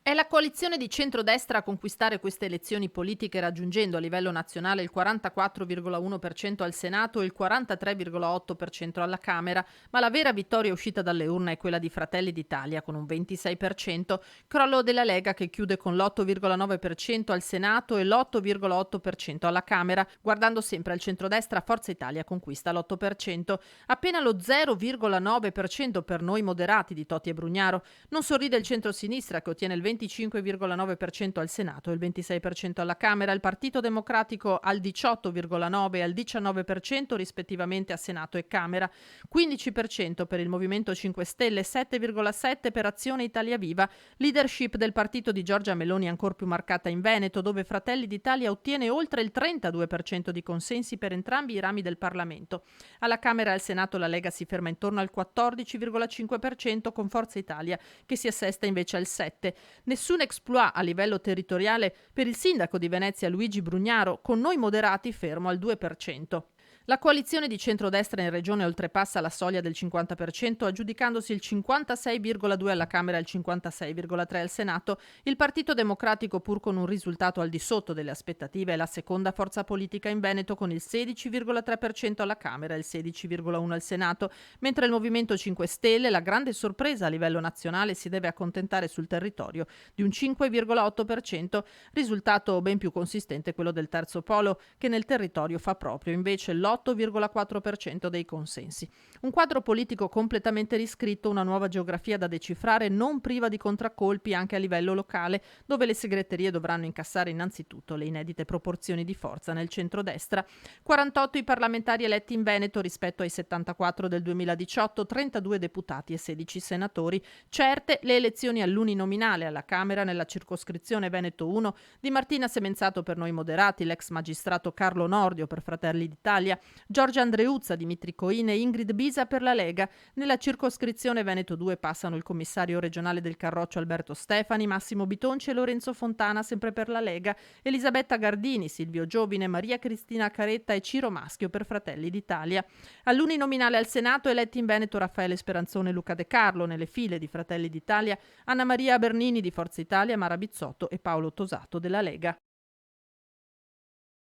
È la coalizione di centrodestra a conquistare queste elezioni politiche raggiungendo a livello nazionale il 44,1% al Senato e il 43,8% alla Camera, ma la vera vittoria uscita dalle urne è quella di Fratelli d'Italia con un 26%, crollo della Lega che chiude con l'8,9% al Senato e l'8,8% alla Camera. Guardando sempre al centrodestra, Forza Italia conquista l'8%, appena lo 0,9% per noi moderati di Totti e Brugnaro. Non sorride il centro-sinistra che ottiene il 25,9% al Senato e il 26% alla Camera, il Partito Democratico al 18,9% e al 19% rispettivamente a Senato e Camera, 15% per il Movimento 5 Stelle, 7,7% per Azione Italia Viva, leadership del partito di Giorgia Meloni ancor più marcata in Veneto, dove Fratelli d'Italia ottiene oltre il 32% di consensi per entrambi i rami del Parlamento. Alla Camera e al Senato la Lega si ferma intorno al 14,5% con Forza Italia che si assesta invece al 7%. Nessun exploit a livello territoriale per il sindaco di Venezia Luigi Brugnaro, con noi moderati fermo al 2%. La coalizione di centrodestra in regione oltrepassa la soglia del 50%, aggiudicandosi il 56,2% alla Camera e il 56,3% al Senato. Il Partito Democratico, pur con un risultato al di sotto delle aspettative, è la seconda forza politica in Veneto con il 16,3% alla Camera e il 16,1% al Senato, mentre il Movimento 5 Stelle, la grande sorpresa a livello nazionale, si deve accontentare sul territorio di un 5,8%, risultato ben più consistente quello del terzo polo, che nel territorio fa proprio invece l'8,4% dei consensi. Un quadro politico completamente riscritto, una nuova geografia da decifrare, non priva di contraccolpi anche a livello locale, dove le segreterie dovranno incassare innanzitutto le inedite proporzioni di forza nel centrodestra. 48 i parlamentari eletti in Veneto rispetto ai 74 del 2018, 32 deputati e 16 senatori. Certe le elezioni all'uninominale alla Camera nella circoscrizione Veneto 1 di Martina Semenzato per Noi Moderati, l'ex magistrato Carlo Nordio per Fratelli d'Italia, Giorgia Andreuzza, Dimitri Coin e Ingrid Bisa per la Lega. Nella circoscrizione Veneto 2 passano il commissario regionale del Carroccio Alberto Stefani, Massimo Bitonci e Lorenzo Fontana sempre per la Lega, Elisabetta Gardini, Silvio Giovine, Maria Cristina Caretta e Ciro Maschio per Fratelli d'Italia. All'uninominale al Senato eletti in Veneto Raffaele Speranzone e Luca De Carlo, nelle file di Fratelli d'Italia Anna Maria Bernini di Forza Italia, Mara Bizzotto e Paolo Tosato della Lega.